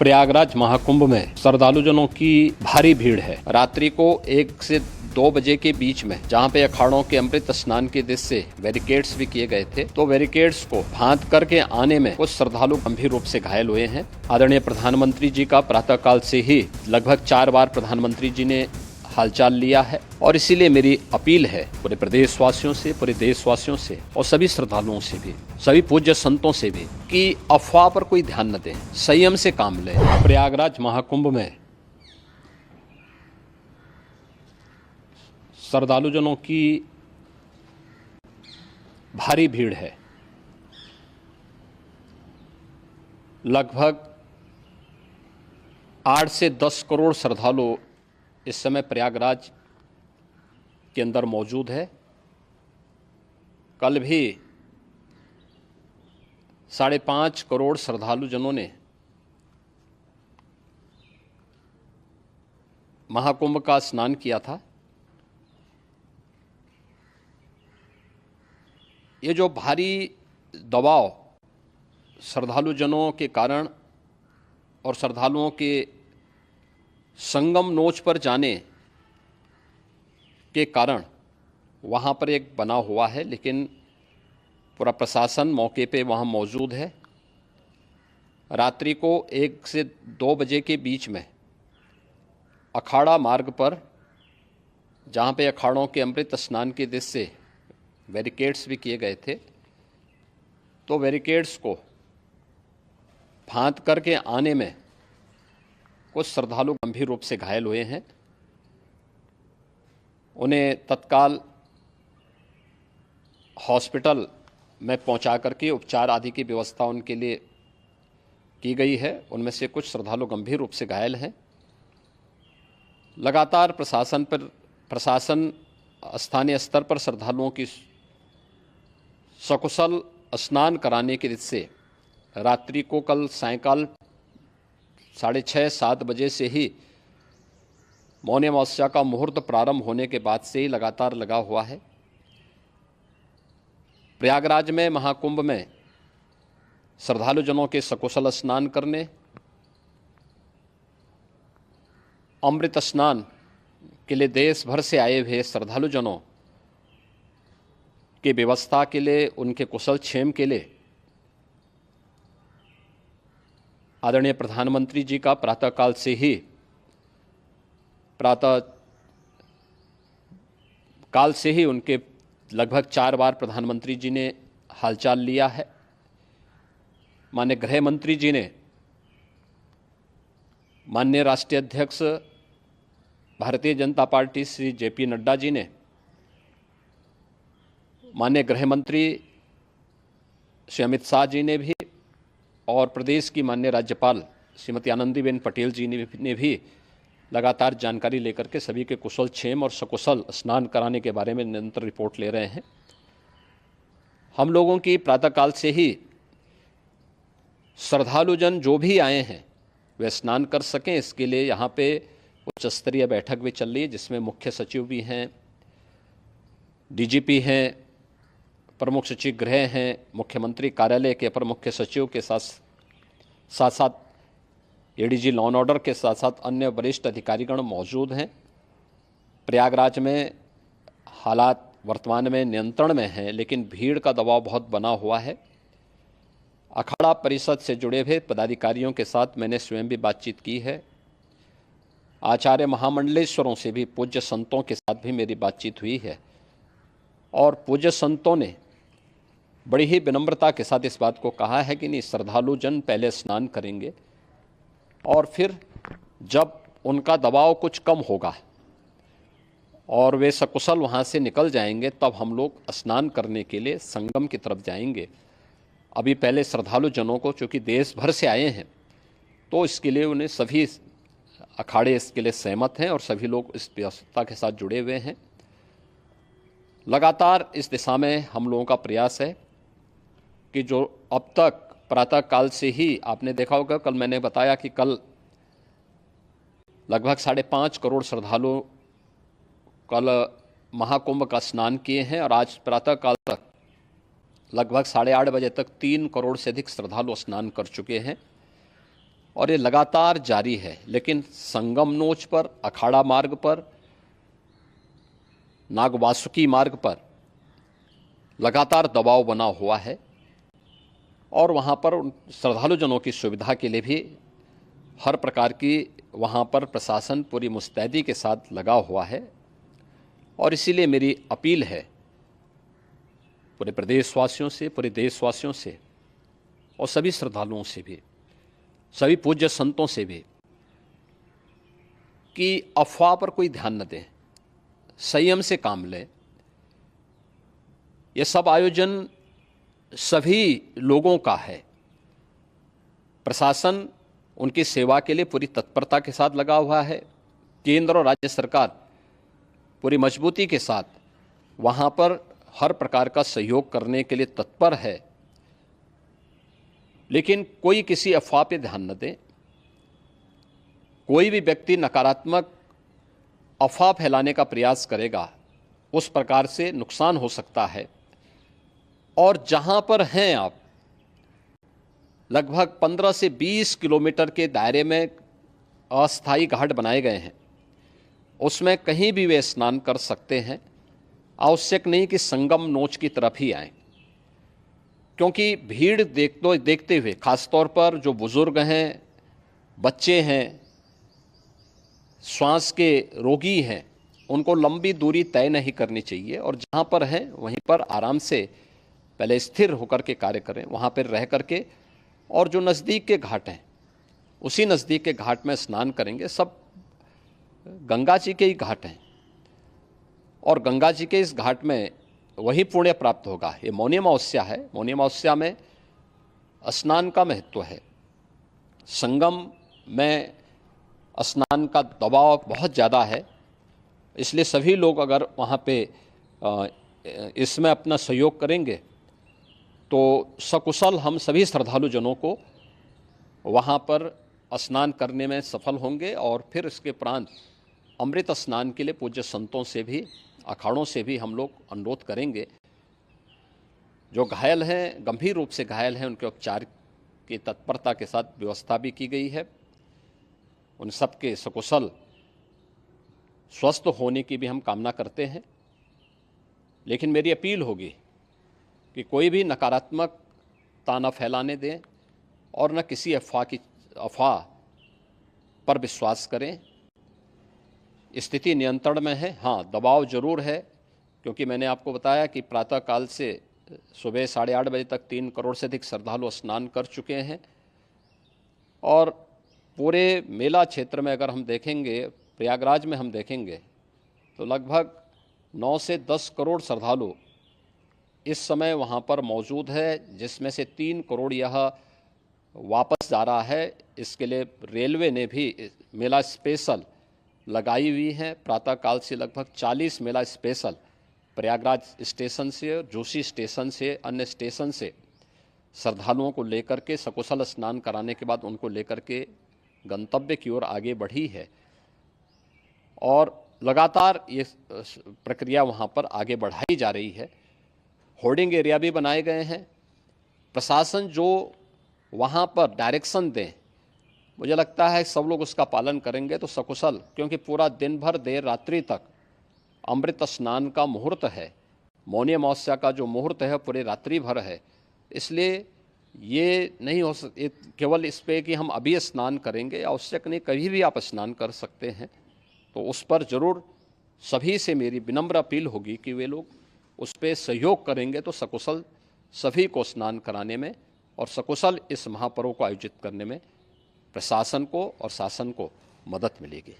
प्रयागराज महाकुंभ में श्रद्धालुजनों की भारी भीड़ है। रात्रि को 1 से 2 बजे के बीच में जहां पे अखाड़ों के अमृत स्नान के दृश्य से बैरिकेड्स भी किए गए थे, तो बैरिकेड्स को फांद करके आने में कुछ श्रद्धालु गंभीर रूप से घायल हुए हैं। आदरणीय प्रधानमंत्री जी का प्रातःकाल से ही लगभग 4 बार प्रधानमंत्री जी ने हालचाल लिया है और इसीलिए मेरी अपील है पूरे प्रदेशवासियों से, पूरे देशवासियों से और सभी श्रद्धालुओं से भी, सभी पूज्य संतों से भी कि अफवाह पर कोई ध्यान न दें, संयम से काम लें। प्रयागराज महाकुंभ में श्रद्धालुजनों की भारी भीड़ है। लगभग 8 से 10 करोड़ श्रद्धालु इस समय प्रयागराज के अंदर मौजूद है। कल भी 5.5 करोड़ श्रद्धालुजनों ने महाकुंभ का स्नान किया था। ये जो भारी दबाव श्रद्धालुजनों के कारण और श्रद्धालुओं के संगम नोच पर जाने के कारण वहाँ पर एक बना हुआ है, लेकिन पूरा प्रशासन मौके पे वहाँ मौजूद है। रात्रि को 1 से 2 बजे के बीच में अखाड़ा मार्ग पर जहाँ पे अखाड़ों के अमृत स्नान के दृश्य से बैरिकेड्स भी किए गए थे, तो बैरिकेड्स को फांद करके आने में कुछ श्रद्धालु गंभीर रूप से घायल हुए हैं। उन्हें तत्काल हॉस्पिटल में पहुंचा करके उपचार आदि की व्यवस्था उनके लिए की गई है। उनमें से कुछ श्रद्धालु गंभीर रूप से घायल हैं। लगातार प्रशासन स्थानीय स्तर पर श्रद्धालुओं की सकुशल स्नान कराने के दृष्टि से रात्रि को कल सायंकाल 6:30-7 बजे से ही मौनी अमावस्या का मुहूर्त प्रारंभ होने के बाद से ही लगातार लगा हुआ है। प्रयागराज में महाकुंभ में श्रद्धालुजनों के सकुशल स्नान करने, अमृत स्नान के लिए देश भर से आए हुए श्रद्धालुजनों की व्यवस्था के लिए, उनके कुशल क्षेम के लिए आदरणीय प्रधानमंत्री जी का प्रातःकाल से ही उनके लगभग 4 बार प्रधानमंत्री जी ने हालचाल लिया है। माननीय गृह मंत्री जी ने, माननीय राष्ट्रीय अध्यक्ष भारतीय जनता पार्टी श्री JP नड्डा जी ने, माननीय गृह मंत्री श्री अमित शाह जी ने भी और प्रदेश की माननीय राज्यपाल श्रीमती आनंदीबेन पटेल जी ने भी लगातार जानकारी लेकर के सभी के कुशल क्षेम और सकुशल स्नान कराने के बारे में निरंतर रिपोर्ट ले रहे हैं। हम लोगों की प्रातःकाल से ही श्रद्धालुजन जो भी आए हैं वे स्नान कर सकें, इसके लिए यहाँ पे उच्च स्तरीय बैठक भी चल रही है, जिसमें मुख्य सचिव भी हैं, DGP हैं, प्रमुख सचिव गृह हैं, मुख्यमंत्री कार्यालय के अपर मुख्य सचिव के साथ ADG लॉ एंड ऑर्डर के साथ साथ अन्य वरिष्ठ अधिकारीगण मौजूद हैं। प्रयागराज में हालात वर्तमान में नियंत्रण में हैं, लेकिन भीड़ का दबाव बहुत बना हुआ है। अखाड़ा परिषद से जुड़े हुए पदाधिकारियों के साथ मैंने स्वयं भी बातचीत की है। आचार्य महामंडलेश्वरों से भी, पूज्य संतों के साथ भी मेरी बातचीत हुई है और पूज्य संतों ने बड़ी ही विनम्रता के साथ इस बात को कहा है कि नहीं, श्रद्धालु जन पहले स्नान करेंगे और फिर जब उनका दबाव कुछ कम होगा और वे सकुशल वहाँ से निकल जाएंगे, तब हम लोग स्नान करने के लिए संगम की तरफ जाएंगे। अभी पहले श्रद्धालु जनों को, चूँकि देश भर से आए हैं, तो इसके लिए उन्हें सभी अखाड़े इसके लिए सहमत हैं और सभी लोग इस व्यवस्था के साथ जुड़े हुए हैं। लगातार इस दिशा में हम लोगों का प्रयास है कि जो अब तक प्रातःकाल से ही आपने देखा होगा, कल मैंने बताया कि कल लगभग 5.5 करोड़ श्रद्धालु कल महाकुंभ का स्नान किए हैं और आज प्रातःकाल तक लगभग 8:30 बजे तक 3 करोड़ से अधिक श्रद्धालु स्नान कर चुके हैं। और ये लगातार जारी है। लेकिन संगम नोच पर, अखाड़ा मार्ग पर, नागवासुकी मार्ग पर लगातार दबाव बना हुआ है और वहाँ पर श्रद्धालु जनों की सुविधा के लिए भी हर प्रकार की वहाँ पर प्रशासन पूरी मुस्तैदी के साथ लगा हुआ है। और इसीलिए मेरी अपील है पूरे प्रदेशवासियों से, पूरे देशवासियों से और सभी श्रद्धालुओं से भी, सभी पूज्य संतों से भी कि अफवाह पर कोई ध्यान न दें, संयम से काम लें। ये सब आयोजन सभी लोगों का है। प्रशासन उनकी सेवा के लिए पूरी तत्परता के साथ लगा हुआ है। केंद्र और राज्य सरकार पूरी मजबूती के साथ वहाँ पर हर प्रकार का सहयोग करने के लिए तत्पर है। लेकिन कोई किसी अफवाह पे ध्यान न दें। कोई भी व्यक्ति नकारात्मक अफवाह फैलाने का प्रयास करेगा, उस प्रकार से नुकसान हो सकता है। और जहां पर हैं आप, लगभग 15 से 20 किलोमीटर के दायरे में अस्थायी घाट बनाए गए हैं, उसमें कहीं भी वे स्नान कर सकते हैं। आवश्यक नहीं कि संगम नोच की तरफ ही आएं, क्योंकि भीड़ देखते हुए, खासतौर पर जो बुजुर्ग हैं, बच्चे हैं, श्वास के रोगी हैं, उनको लंबी दूरी तय नहीं करनी चाहिए। और जहाँ पर हैं वहीं पर आराम से पहले स्थिर होकर के कार्य करें, वहाँ पर रह करके। और जो नज़दीक के घाट हैं, उसी नज़दीक के घाट में स्नान करेंगे। सब गंगा जी के ही घाट हैं और गंगा जी के इस घाट में वही पुण्य प्राप्त होगा। ये मौनी अमावस्या है। मौनी अमावस्या में स्नान का महत्व है। संगम में स्नान का दबाव बहुत ज़्यादा है, इसलिए सभी लोग अगर वहाँ पे इसमें अपना सहयोग करेंगे तो सकुशल हम सभी श्रद्धालु जनों को वहाँ पर स्नान करने में सफल होंगे। और फिर इसके उपरांत अमृत स्नान के लिए पूज्य संतों से भी, अखाड़ों से भी हम लोग अनुरोध करेंगे। जो घायल हैं, गंभीर रूप से घायल हैं, उनके उपचार की तत्परता के साथ व्यवस्था भी की गई है। उन सबके सकुशल स्वस्थ होने की भी हम कामना करते हैं। लेकिन मेरी अपील होगी कि कोई भी नकारात्मकता न फैलाने दें और न किसी अफवाह पर विश्वास करें। स्थिति नियंत्रण में है। हाँ, दबाव जरूर है, क्योंकि मैंने आपको बताया कि प्रातःकाल से सुबह 8:30 बजे तक 3 करोड़ से अधिक श्रद्धालु स्नान कर चुके हैं। और पूरे मेला क्षेत्र में अगर हम देखेंगे, प्रयागराज में हम देखेंगे तो लगभग 9 से 10 करोड़ श्रद्धालु इस समय वहाँ पर मौजूद है, जिसमें से 3 करोड़ यह वापस जा रहा है। इसके लिए रेलवे ने भी मेला स्पेशल लगाई हुई है। प्रातःकाल से लगभग 40 मेला स्पेशल प्रयागराज स्टेशन से, जोशी स्टेशन से, अन्य स्टेशन से श्रद्धालुओं को लेकर के सकुशल स्नान कराने के बाद उनको लेकर के गंतव्य की ओर आगे बढ़ी है। और लगातार ये प्रक्रिया वहाँ पर आगे बढ़ाई जा रही है। होर्डिंग एरिया भी बनाए गए हैं। प्रशासन जो वहाँ पर डायरेक्शन दें, मुझे लगता है सब लोग उसका पालन करेंगे तो सकुशल, क्योंकि पूरा दिन भर देर रात्रि तक अमृत स्नान का मुहूर्त है। मौनी अमावस्या का जो मुहूर्त है पूरे रात्रि भर है। इसलिए ये नहीं हो केवल इस पे कि हम अभी स्नान करेंगे, आवश्यक नहीं, कभी भी आप स्नान कर सकते हैं। तो उस पर ज़रूर सभी से मेरी विनम्र अपील होगी कि वे लोग उस पर सहयोग करेंगे तो सकुशल सभी को स्नान कराने में और सकुशल इस महापर्व को आयोजित करने में प्रशासन को और शासन को मदद मिलेगी।